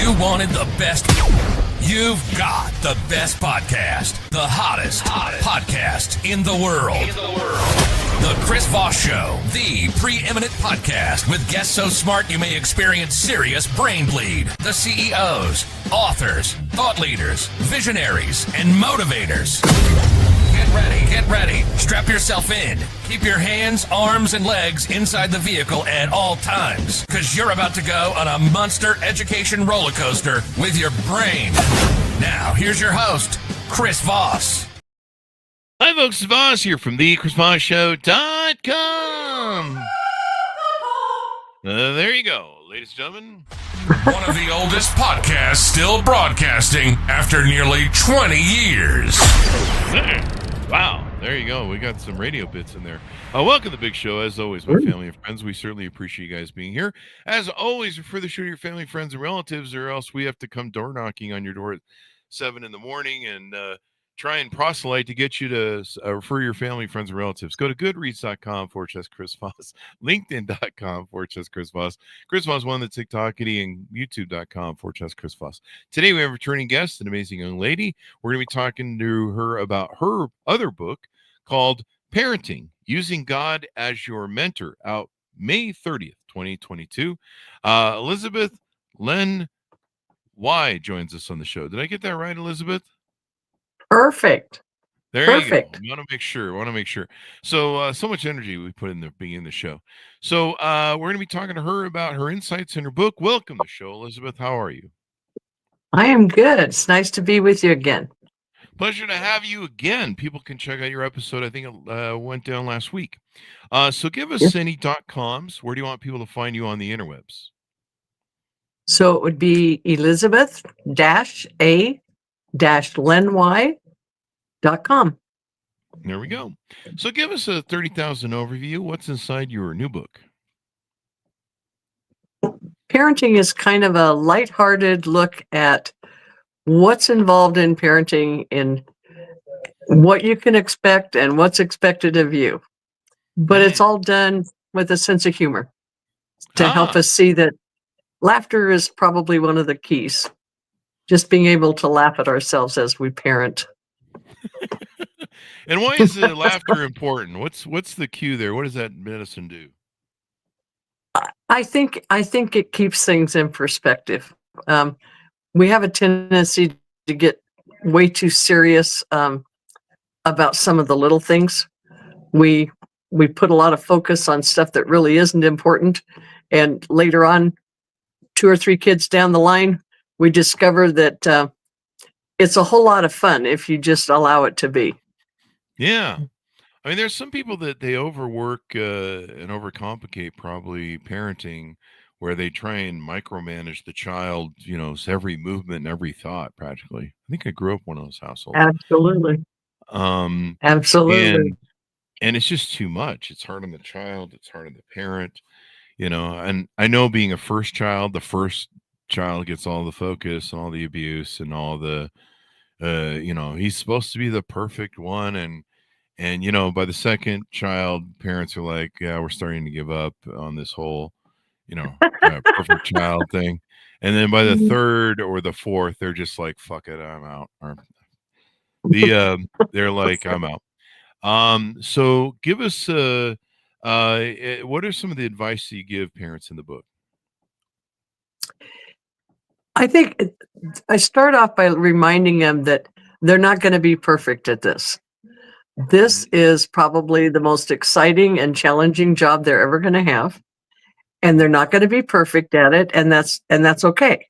You wanted the best. You've got the best podcast. The hottest podcast in the world. The Chris Voss Show, the preeminent podcast with guests so smart you may experience serious brain bleed. The CEOs, authors, thought leaders, visionaries, and motivators. Get ready. Strap yourself in. Keep your hands, arms, and legs inside the vehicle at all times, because you're about to go on a monster education roller coaster with your brain. Now, here's your host, Chris Voss. Hi, folks. It's Voss here from the ChrisVossShow.com. There you go, ladies and gentlemen. One of the oldest podcasts still broadcasting after nearly 20 years. Wow, there you go. We got some radio bits in there. Welcome to the big show. As always, my family and friends, we certainly appreciate you guys being here. As always, refer the show to your family, friends, and relatives, or else we have to come door knocking on your door at 7 in the morning and try and proselyte to get you to refer your family, friends, and relatives. Go to goodreads.com/Chris Voss, linkedin.com/Chris Voss, Chris Voss one, the TikTokity, and youtube.com/Chris Voss. Today we have a returning guest, an amazing young lady. We're going to be talking to her about her other book called Parenting, Using God as Your Mentor, out May 30th, 2022. Elizabeth Len Wai joins us on the show. Did I get that right, Elizabeth? Perfect. There Perfect. you go. Want to make sure. So, so much energy we put in the beginning of the show. So, we're going to be talking to her about her insights in her book. Welcome to the show, Elizabeth. How are you? I am good. It's nice to be with you again. Pleasure to have you again. People can check out your episode. I think it went down last week. So give us any .coms. Where do you want people to find you on the interwebs? So it would be Elizabeth-A-Lenwai.com. There we go. So give us a 30,000 overview. What's inside your new book? Parenting is kind of a lighthearted look at what's involved in parenting, in what you can expect and what's expected of you. But it's all done with a sense of humor to help us see that laughter is probably one of the keys. Just being able to laugh at ourselves as we parent. And why is the laughter important? What's the cue there? What does that medicine do? I think it keeps things in perspective. We have a tendency to get way too serious about some of the little things. We put a lot of focus on stuff that really isn't important, and later on, 2 or 3 kids down the line, we discover that it's a whole lot of fun if you just allow it to be. Yeah. I mean, there's some people that they overwork and overcomplicate probably parenting, where they try and micromanage the child, every movement and every thought practically. I think I grew up in one of those households. Absolutely. Absolutely. And it's just too much. It's hard on the child. It's hard on the parent, and I know being a first child, the first child gets all the focus and all the abuse and all the, he's supposed to be the perfect one. And by the second child, parents are like, yeah, we're starting to give up on this whole, perfect child thing. And then by the third or the fourth, they're just like, fuck it, I'm out. Or they're like, I'm out. So give us, what are some of the advice that you give parents in the book? I think I start off by reminding them that they're not going to be perfect at this. This is probably the most exciting and challenging job they're ever going to have. And they're not going to be perfect at it. And that's okay.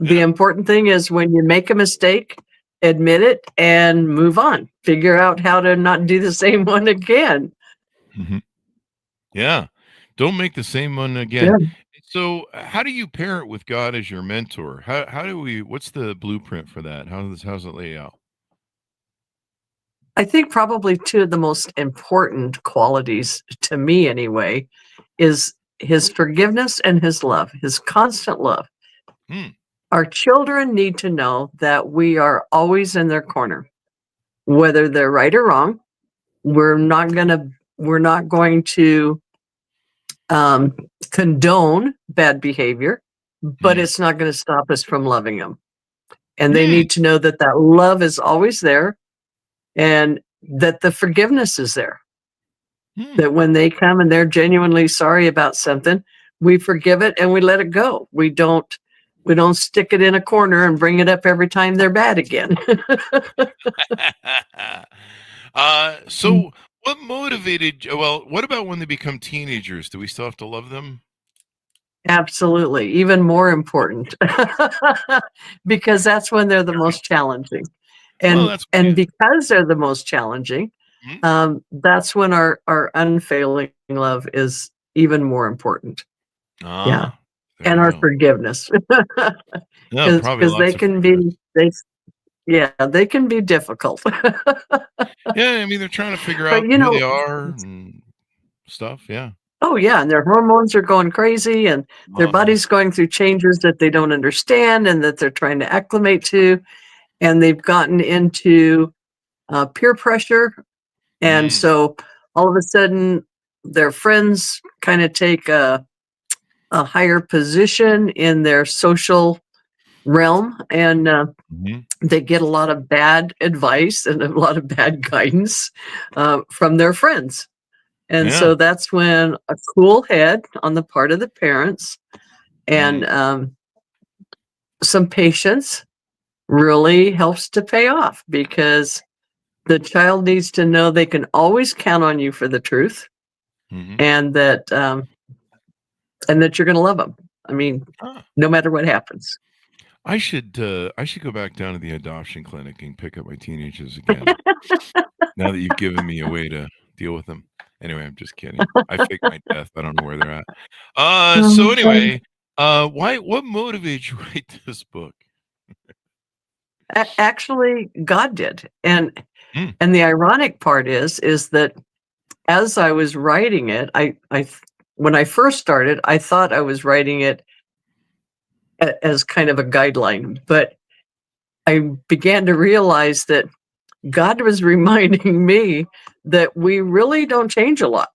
The important thing is when you make a mistake, admit it and move on. Figure out how to not do the same one again. Mm-hmm. Yeah. Don't make the same one again. Yeah. So how do you parent with God as your mentor? What's the blueprint for that? How's it lay out? I think probably 2 of the most important qualities, to me anyway, is his forgiveness and his love, his constant love. Our children need to know that we are always in their corner, whether they're right or wrong. We're not going to condone bad behavior. but it's not going to stop us from loving them. And they Hmm. need to know that that love is always there and that the forgiveness is there. Hmm. That when they come and they're genuinely sorry about something, we forgive it and we let it go. We don't stick it in a corner and bring it up every time they're bad again. So what motivated, well, what about when they become teenagers? Do we still have to love them? Absolutely. Even more important. Because that's when they're the most challenging. Well, And that's and because they're the most challenging, that's when our unfailing love is even more important. Yeah. There And you our go. forgiveness. Yeah, probably Because they lots of can forgiveness. they can be difficult. Yeah, I mean, they're trying to figure But out you who know, they are and stuff. Yeah. oh yeah, and their hormones are going crazy and their Uh-huh. body's going through changes that they don't understand and that they're trying to acclimate to. And they've gotten into peer pressure. And Mm. so all of a sudden, their friends kind of take a higher position in their social realm. And Mhm. they get a lot of bad advice and a lot of bad guidance from their friends. And Yeah. so that's when a cool head on the part of the parents and Mm. some patience really helps to pay off because the child needs to know they can always count on you for the truth Mhm. and that you're going to love them. I mean, Ah. no matter what happens. I should go back down to the adoption clinic and pick up my teenagers again. Now that you've given me a way to deal with them. Anyway, I'm just kidding. I faked my death. I don't know where they're at. So anyway, what motivated you to write this book? Actually, God did, and Mm. the ironic part is that as I was writing it, I when I first started, I thought I was writing it as kind of a guideline, but I began to realize that God was reminding me that we really don't change a lot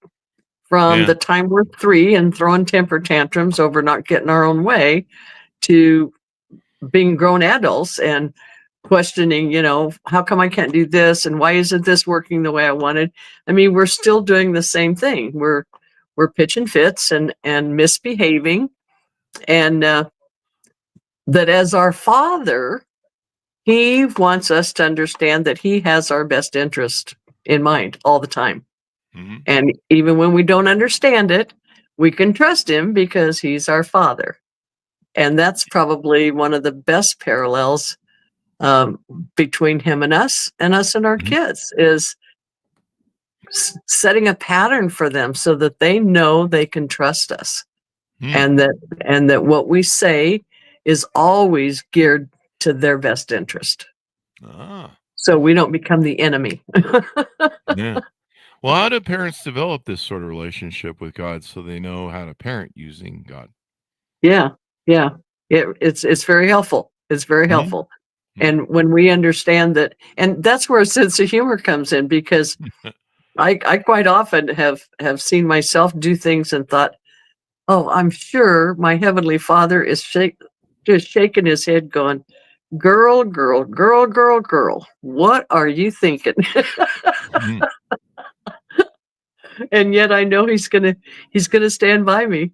from Yeah. the time we're 3 and throwing temper tantrums over not getting our own way to being grown adults and questioning, how come I can't do this and why isn't this working the way I wanted? I mean, we're still doing the same thing. We're pitching fits and misbehaving, and that as our Father, He wants us to understand that He has our best interest in mind all the time. Mhm. And even when we don't understand it, we can trust Him because He's our Father. And that's probably one of the best parallels um, between Him and us and our Mhm. kids is setting a pattern for them so that they know they can trust us Mm. and that what we say is always geared to their best interest. Ah. So we don't become the enemy. Yeah. Well, how do parents develop this sort of relationship with God so they know how to parent using God? Yeah, yeah. It's very helpful. It's very Mhm. helpful. Mm. And when we understand that, and that's where a sense of humor comes in because I quite often have seen myself do things and thought, oh, I'm sure my heavenly Father is just shaking his head, going, "Girl, girl, girl, girl, girl, what are you thinking?" Mm. And yet I know he's gonna stand by me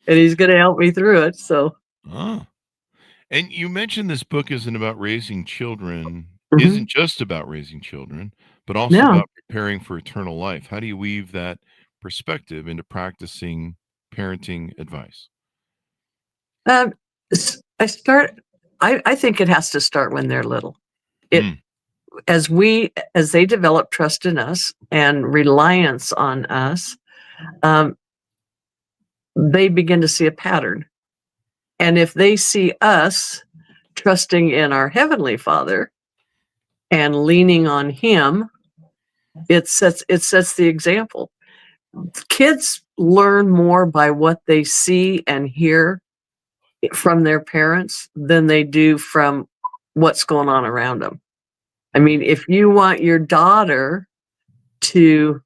and he's gonna help me through it. So, Ah. And you mentioned this book isn't about raising children, mhm. isn't just about raising children, but also Yeah. about preparing for eternal life. How do you weave that perspective into practicing parenting advice? Um, I start. I think it has to start when they're little. It Mm. as they develop trust in us and reliance on us, um, they begin to see a pattern. And if they see us trusting in our heavenly Father and leaning on Him, it sets the example. Kids learn more by what they see and hear from their parents than they do from what's going on around them. I mean, if you want your daughter to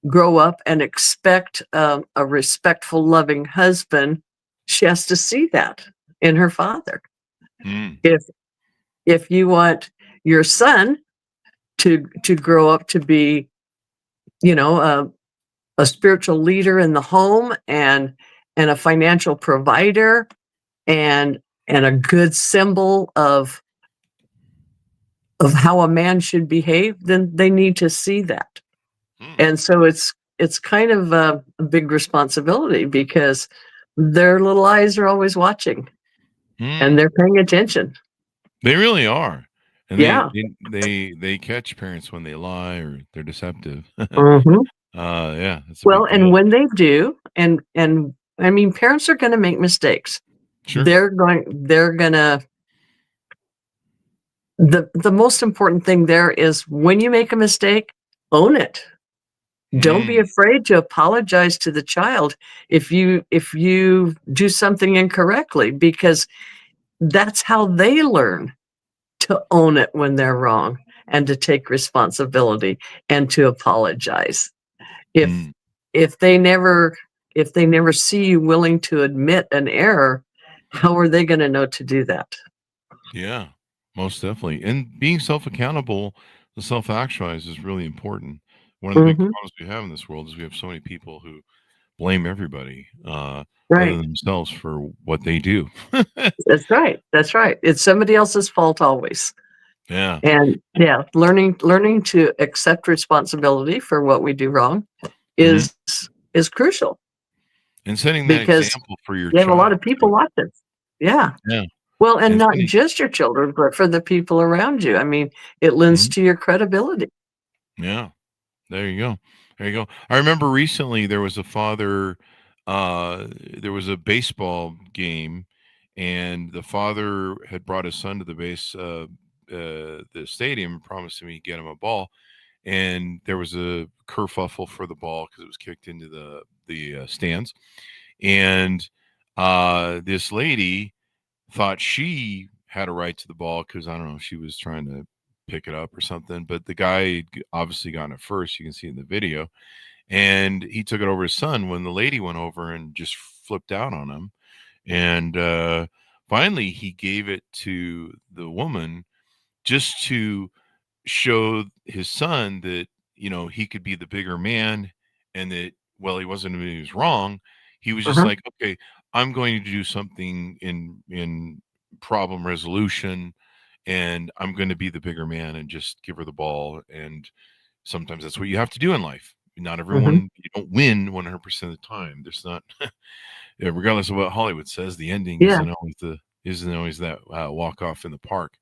grow up and expect a respectful, loving husband, she has to see that. in her father. Mm. If you want your son to grow up to be, a spiritual leader in the home and a financial provider and a good symbol of how a man should behave, then they need to see that. And so it's kind of a big responsibility because their little eyes are always watching and they're paying attention. They really are. And Yeah. they catch parents when they lie or they're deceptive. Mhm. Yeah. Well, and when they do, and I mean, parents are going to make mistakes. Sure. They're gonna. The most important thing there is when you make a mistake, own it. Don't be afraid to apologize to the child if you do something incorrectly, because that's how they learn to own it when they're wrong and to take responsibility and to apologize. If they never see you willing to admit an error, how are they going to know to do that? Yeah, most definitely. And being self-accountable, the self-actualize is really important. One of the big problems we have in this world is we have so many people who blame everybody other than themselves for what they do. That's right. That's right. It's somebody else's fault always. Yeah. And learning to accept responsibility for what we do wrong is crucial. And setting that example for your you have child. a lot of people watching. Yeah. Yeah. Well, and not just your children, but for the people around you. I mean, it lends to your credibility. Yeah. There you go. There you go. I remember recently there was a father, there was a baseball game, and the father had brought his son to the stadium and promised him he'd get him a ball. And there was a kerfuffle for the ball because it was kicked into the stands. And this lady thought she had a right to the ball because, I don't know, she was trying to pick it up or something, but the guy obviously got it first. You can see in the video, and he took it over his son when the lady went over and just flipped out on him. And finally he gave it to the woman just to show his son that, he could be the bigger man, and that, well, he was wrong. He was just like, okay, I'm going to do something in problem resolution, and I'm going to be the bigger man and just give her the ball. And sometimes that's what you have to do in life. Not everyone, you don't win 100% of the time. There's not, regardless of what Hollywood says, the ending isn't always that walk off in the park.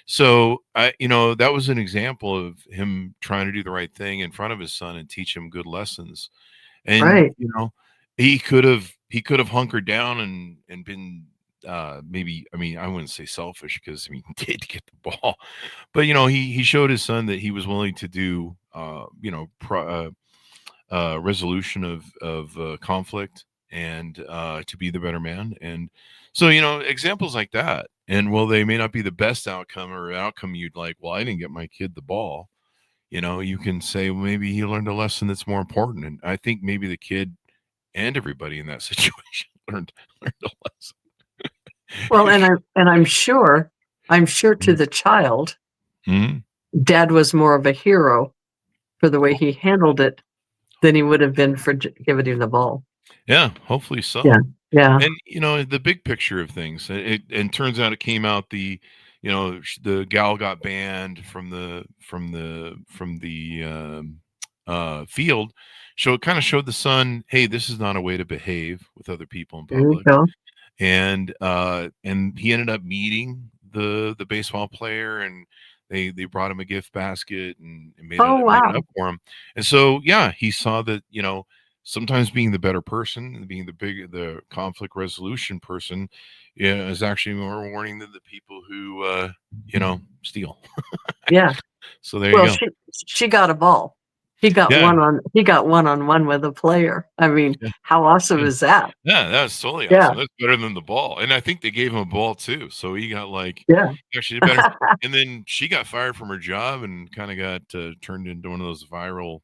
So that was an example of him trying to do the right thing in front of his son and teach him good lessons. And he could have hunkered down and been maybe, I mean, I wouldn't say selfish, because he did get the ball, but he showed his son that he was willing to do resolution of conflict, and to be the better man. And so examples like that, and well, they may not be the best outcome or outcome you'd like. Well, I didn't get my kid the ball. You can say, well, maybe he learned a lesson that's more important. And I think maybe the kid and everybody in that situation learned a lesson. Well, and I'm sure to the child, Dad was more of a hero for the way he handled it than he would have been for giving him the ball. Yeah, hopefully so. Yeah. And the big picture of things, and turns out it came out the gal got banned from the field. So it kind of showed the son, hey, this is not a way to behave with other people in public. And he ended up meeting the baseball player, and they brought him a gift basket and made it up for him. And so he saw that sometimes being the better person and being the conflict resolution person is actually more rewarding than the people who steal. Yeah. So there you go. She got a ball. He got one-on-one with a player. I mean, how awesome is that? Yeah, that's totally awesome. That's better than the ball. And I think they gave him a ball too. So he got actually better. And then she got fired from her job and kind of got turned into one of those viral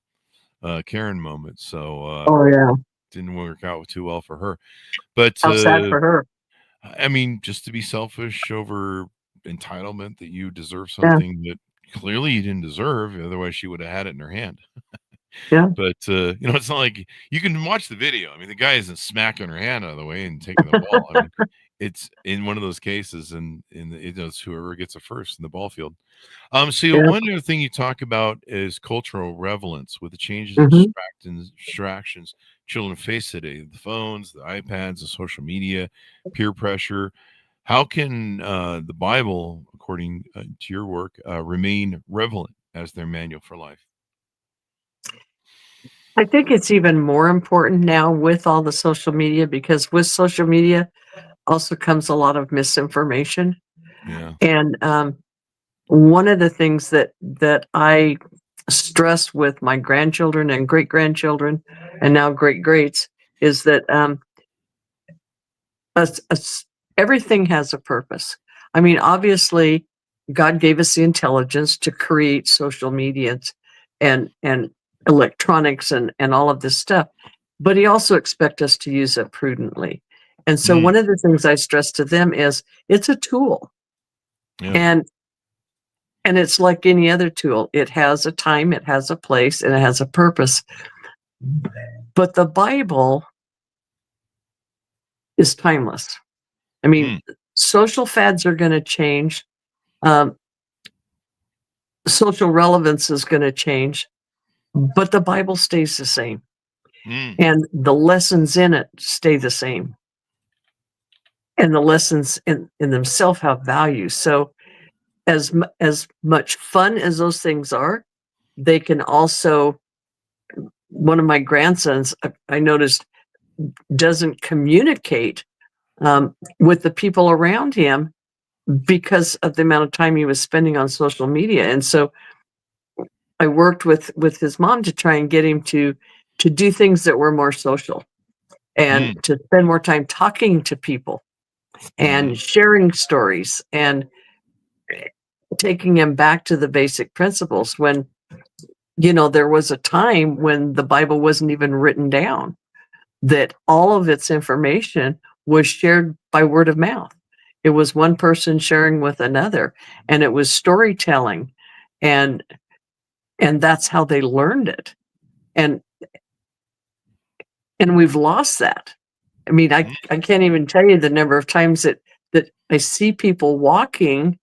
Karen moments. So didn't work out too well for her. But how sad for her. I mean, just to be selfish over entitlement that you deserve Yeah, something that clearly you didn't deserve. Otherwise, she would have had it in her hand. yeah, But it's not like you can watch the video. I mean, the guy isn't smacking her hand out of the way and taking the ball. I mean, it's in one of those cases, and it's whoever gets it first in the ball field. So yeah. one other thing you talk about is cultural relevance with the changes in Hmm. distractions children face today: the phones, the iPads, the social media, peer pressure. How can the Bible, according to your work, remain relevant as their manual for life? I think it's even more important now with all the social media, because with social media also comes a lot of misinformation. Yeah. And one of the things that I stress with my grandchildren and great grandchildren, and now great greats, is that everything has a purpose. I mean, obviously, God gave us the intelligence to create social media and electronics and all of this stuff, but He also expects us to use it prudently. And so, Mm, one of the things I stress to them is it's a tool, yeah. and it's like any other tool. It has a time, it has a place, and it has a purpose. But the Bible is timeless. I mean, Mm, social fads are going to change. Um, Social relevance is going to change, but the Bible stays the same, mm, and the lessons in it stay the same, and the lessons in themselves have value. So, as much fun as those things are, they can also. One of my grandsons, I noticed, doesn't communicate with the people around him because of the amount of time he was spending on social media. And so I worked with his mom to try and get him to do things that were more social, and mm, to spend more time talking to people and mhm. sharing stories, and taking him back to the basic principles when, there was a time when the Bible wasn't even written down, that all of its information was shared by word of mouth. It was one person sharing with another, and it was storytelling, and that's how they learned it. And we've lost that. I mean, I can't even tell you the number of times that I see people walking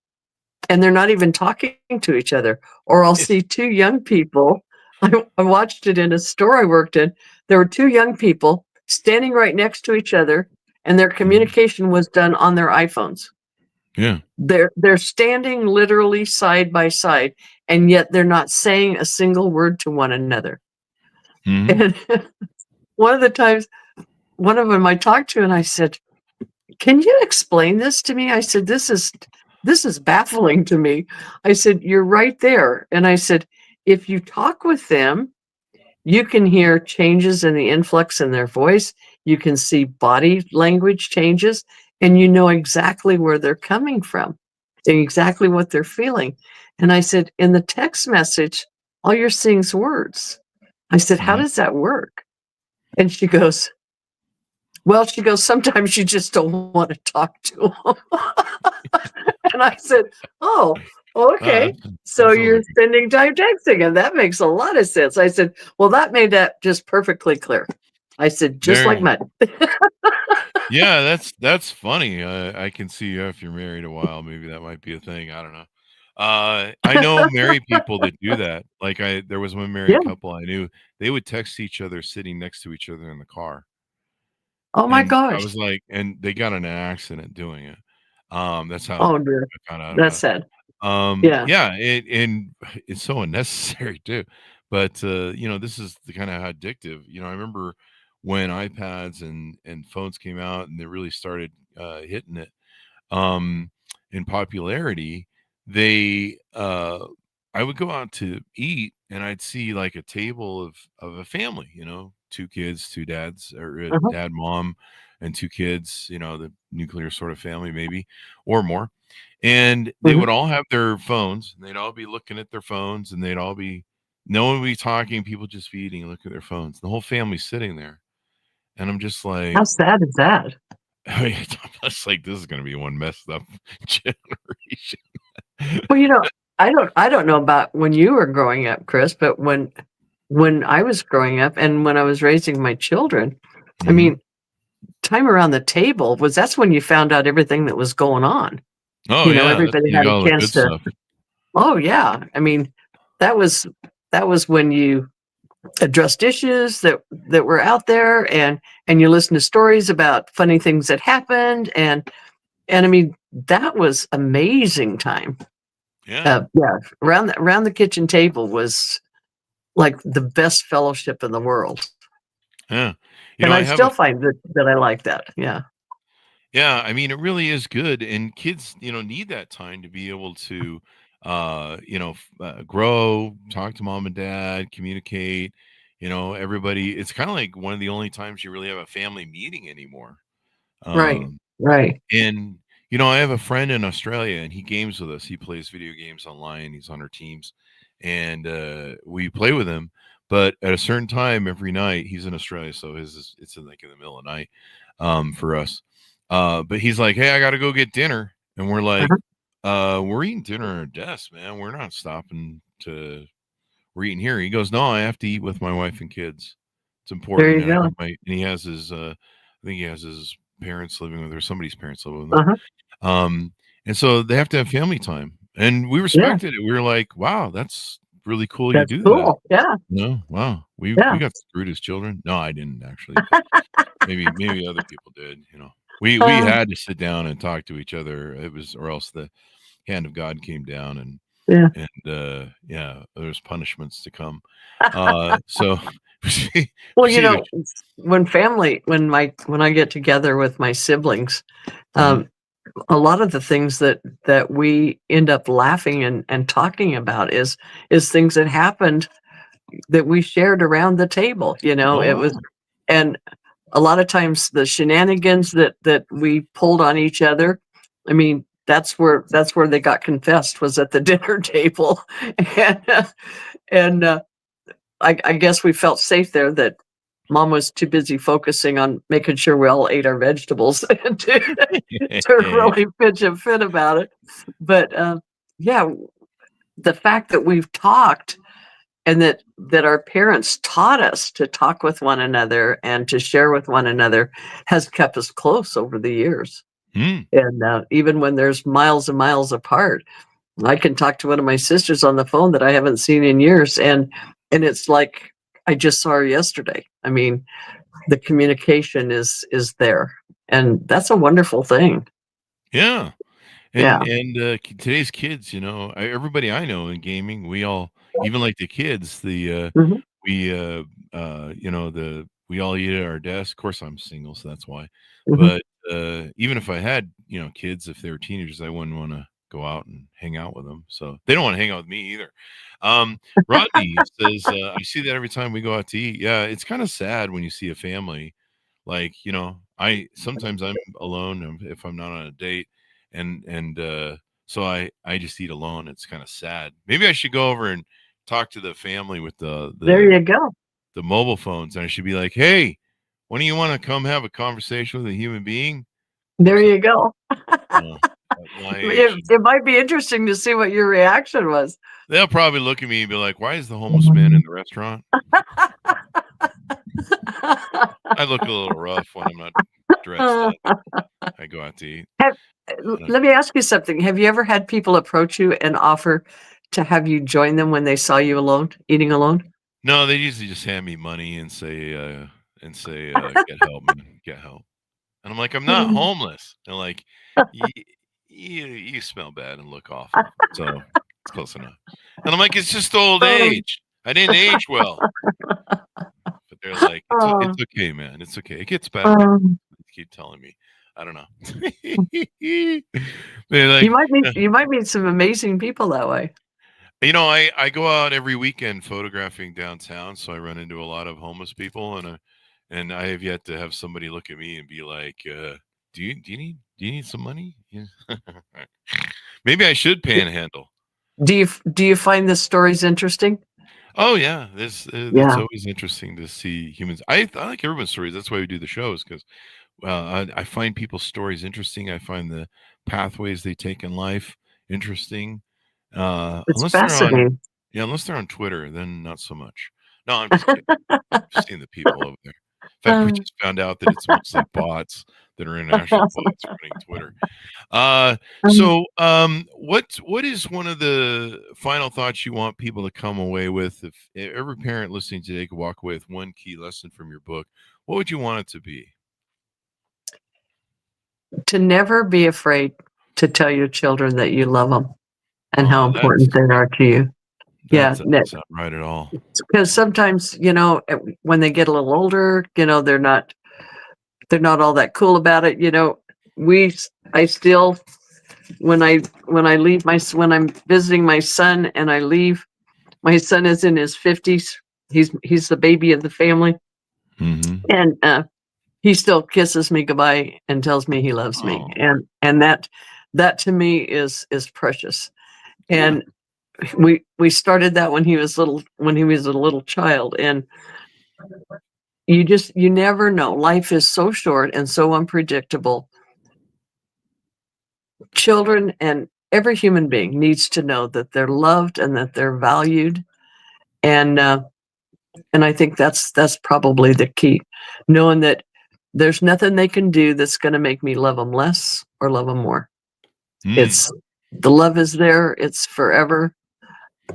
and they're not even talking to each other. Or I'll see two young people. I watched it in a store I worked in. There were two young people standing right next to each other, and their Mhm. communication was done on their iPhones. Yeah. They're standing literally side by side, and yet they're not saying a single word to one another. Mhm. And one of the times, one of them I talked to, and I said, "Can you explain this to me?" I said, "This is baffling to me." I said, "You're right there." And I said, "If you talk with them, you can hear changes in the influx in their voice. You can see body language changes, and you know exactly where they're coming from and exactly what they're feeling." And I said, "In the text message, all you're seeing is words." I said, "How Mhm. does that work?" And she goes, "Sometimes you just don't want to talk to them." And I said, "Oh, Uh, okay. So that sounds you're like spending time texting, and that makes a lot of sense." I said, "Well, that made that just perfectly clear." I said, "Just like there. mud." Yeah, that's funny. I can see if you're married a while, maybe that might be a thing. I don't know. I know married people that do that. Like there was one Yeah. married couple I knew. They would text each other sitting next to each other in the car, Oh my and I gosh. was like, and they got in an accident doing it. That's how Oh dear. I found out That's about it. sad. Yeah. Yeah, and it's so unnecessary too. But this is the kind of how addictive. I remember when iPads and phones came out and they really started hitting it um in popularity. They I would go out to eat and I'd see like a table of a family, two kids, two dads, or Uh-huh. dad, mom, and two kids, the nuclear sort of family maybe, or more. And they Mhm. would all have their phones, and they'd all be looking at their phones, and they'd all be no one would be talking, people just be eating and looking at their phones. The whole family's sitting there. And I'm just How like, sad is that? I mean, it's like this is going to be one messed up generation. Well, I don't know about when you were growing up, Chris, but when I was growing up and when I was raising my children, I mean, time around the table that's when you found out everything that was going on. Oh yeah, everybody had a chance to. stuff. Oh yeah, I mean, that was when you addressed issues that were out there, and you listened to stories about funny things that happened, and I mean, that was amazing time. Yeah, Around the kitchen table was like the best fellowship in the world. yeah. And I still find that I like that. Yeah. Yeah, I mean, it really is good, and kids, need that time to be able to, grow, talk to mom and dad, communicate. Everybody. It's kind of like one of the only times you really have a family meeting anymore. Right. Um, Right. and I have a friend in Australia, and he games with us. He plays video games online. He's on our teams, and we play with him. But at a certain time every night, he's in Australia, so it's in the middle of the night for us. But he's like, "Hey, I got to go get dinner," and we're like, "We're eating dinner at our desk, man. We're not stopping to. We're eating here." He goes, "No, I have to eat with my wife and kids. It's important." There you go. And he has his, I think he has his parents living with, or somebody's parents living with him. And so they have to have family time, and we respected it. We were like, "Wow, that's really cool. That's you do cool. that." Yeah. No, wow, we got screwed as children. No, I didn't actually. Maybe other people did. We had to sit down and talk to each other. It was, or else the hand of God came down, and there's punishments to come. So well, when I get together with my siblings, a lot of the things that we end up laughing and talking about is things that happened that we shared around the table. It was, and a lot of times the shenanigans that we pulled on each other. I mean, that's where they got confessed, was at the dinner table, and I guess we felt safe there that Mom was too busy focusing on making sure we all ate our vegetables to really pitch a fit about it. But the fact that we've talked, and that our parents taught us to talk with one another and to share with one another, has kept us close over the years. And even when there's miles and miles apart, I can talk to one of my sisters on the phone that I haven't seen in years, and it's like I just saw her yesterday. I mean, the communication is there, and that's a wonderful thing. Yeah. And today's kids, everybody I know in gaming, we all, even like the kids, we we all eat at our desk. Of course, I'm single, so that's why. But even if I had, kids, if they were teenagers, I wouldn't want to go out and hang out with them. So they don't want to hang out with me either. Rodney says, I see that every time we go out to eat. Yeah, it's kind of sad when you see a family. Like, sometimes I'm alone if I'm not on a date, and so I just eat alone. It's kind of sad. Maybe I should go over and talk to the family with the there you go, the mobile phones, and I should be like, "Hey, when do you want to come have a conversation with a human being?" There you go. It might be interesting to see what your reaction was. They'll probably look at me and be like, "Why is the homeless man in the restaurant?" I look a little rough when I'm not dressed up. I go out to eat. Let me ask you something. Have you ever had people approach you and offer to have you join them when they saw you alone, eating alone? No, they usually just hand me money and say, "Get help, man, get help." And I'm like, "I'm not homeless." They're like, "You smell bad and look awful." So it's close enough. And I'm like, "It's just old age. I didn't age well." But they're like, "It's okay, man. It's okay. It gets better." They keep telling me. I don't know. They're like, you might meet some amazing people that way. I go out every weekend photographing downtown, so I run into a lot of homeless people, and I have yet to have somebody look at me and be like, "Do you need some money?" Yeah. Maybe I should panhandle. Do you find the stories interesting? Oh yeah, it's always interesting to see humans. I like everyone's stories. That's why we do the shows, because I find people's stories interesting. I find the pathways they take in life interesting. It's fascinating. Unless they're on Twitter, then not so much. No, I'm just kidding. I've seen the people over there. In fact, we just found out that it's mostly bots that are international bots running Twitter. What is one of the final thoughts you want people to come away with? If every parent listening today could walk away with one key lesson from your book, what would you want it to be? To never be afraid to tell your children that you love them and how important they are to you. That's not right at all. Because sometimes, when they get a little older, they're not all that cool about it. I still, when I'm visiting my son and I leave, my son is in his 50s. He's the baby of the family. Mm-hmm. And he still kisses me goodbye and tells me he loves me. And that to me is precious. And we started that when he was a little child. And you never know. Life is so short and so unpredictable. Children and every human being needs to know that they're loved and that they're valued. And I think that's probably the key, knowing that there's nothing they can do that's going to make me love them less or love them more. It's the love is there. It's forever.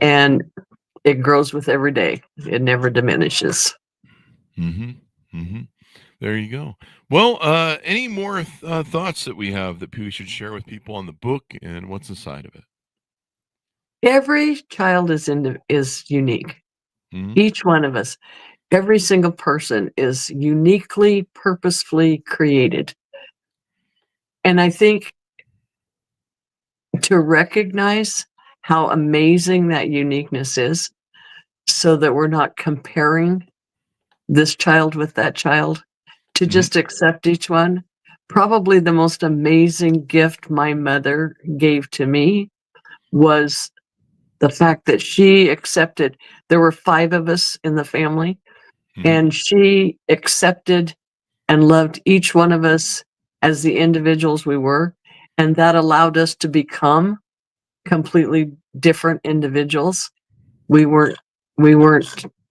And it grows with every day. It never diminishes. Mm-hmm. Mm-hmm. There you go. Well, any more thoughts that we have that we should share with people on the book and what's inside of it? Every child is unique. Mm-hmm. Each one of us, every single person is uniquely, purposefully created. And I think to recognize how amazing that uniqueness is, so that we're not comparing this child with that child, to just accept each one. Probably the most amazing gift my mother gave to me was the fact that she accepted. There were 5 of us in the family, and she accepted and loved each one of us as the individuals we were. And that allowed us to become completely different individuals. We weren't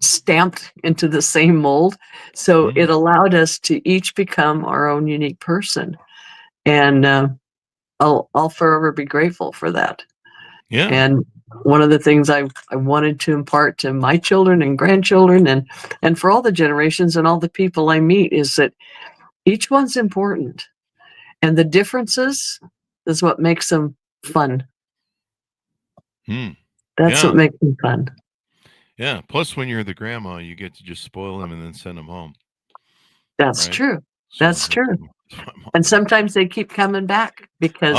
stamped into the same mold. So it allowed us to each become our own unique person. And I'll forever be grateful for that. Yeah. And one of the things I wanted to impart to my children and grandchildren and for all the generations and all the people I meet is that each one's important. And the differences is what makes them fun. That's what makes them fun. Yeah. Plus, when you're the grandma, you get to just spoil them and then send them home. That's true. That's true. And sometimes they keep coming back because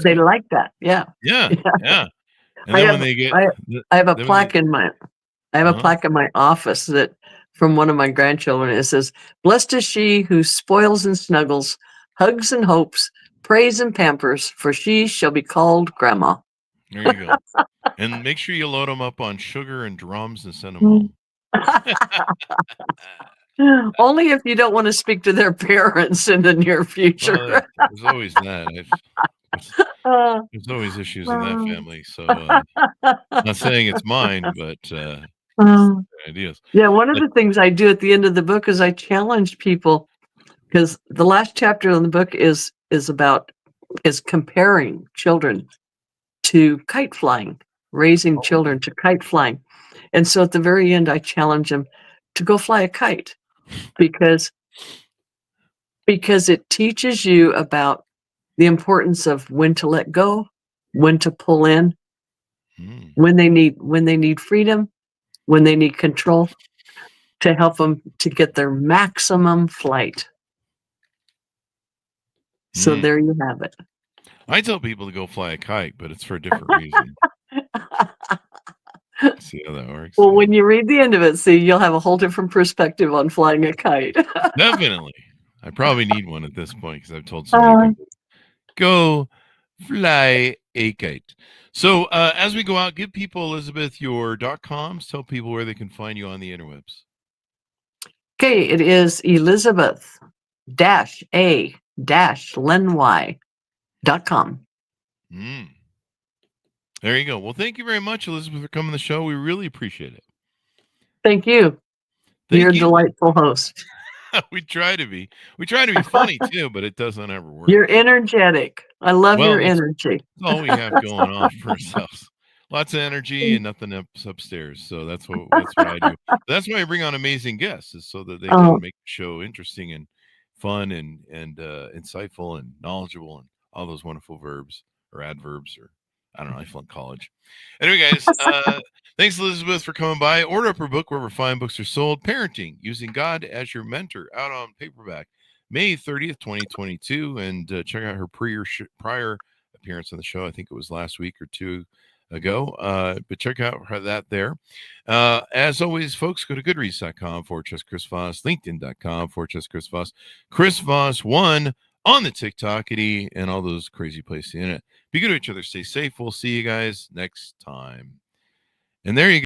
they like that. Yeah. Yeah. Yeah. And then when they get, I have a plaque in my office that from one of my grandchildren. It says, "Blessed is she who spoils and snuggles, hugs and hopes, prays and pampers, for she shall be called grandma." There you go. And make sure you load them up on sugar and drums and send them home. Only if you don't want to speak to their parents in the near future. Well, there's always that. There's always issues in that family. So not saying it's mine, but ideas. Yeah, one of the things I do at the end of the book is I challenge people, because the last chapter in the book is comparing children to kite flying, raising children to kite flying. And so at the very end, I challenge them to go fly a kite, because it teaches you about the importance of when to let go, when to pull in, when they need freedom, when they need control, to help them to get their maximum flight. So there you have it. I tell people to go fly a kite, but it's for a different reason. See how that works? Well, when you read the end of it, you'll have a whole different perspective on flying a kite. Definitely. I probably need one at this point, because I've told so many people, go fly a kite. So as we go out, give people, Elizabeth, your .coms. Tell people where they can find you on the interwebs. Okay, it is Elizabeth lenwai.com. There you go. Well, thank you very much, Elizabeth, for coming to the show. We really appreciate it. Thank you. You're a delightful host. We try to be. We try to be funny too, but it doesn't ever work. You're energetic. I love your energy. That's all we have going on for ourselves. Lots of energy and nothing upstairs. So that's what I do. That's why I bring on amazing guests, is so that they can make the show interesting and fun and insightful and knowledgeable and all those wonderful verbs or adverbs, or I don't know. I flunked college. Anyway, guys, thanks, Elizabeth, for coming by. Order up her book wherever fine books are sold. Parenting, Using God as Your Mentor, out on paperback, May 30th, 2022. And check out her prior appearance on the show. I think it was last week or two ago. But check out that there. As always, folks, go to goodreads.com/Chris Voss, LinkedIn.com/Chris Voss, Chris Voss 1 on the TikTokity and all those crazy places in it. Be good to each other. Stay safe. We'll see you guys next time. And there you go.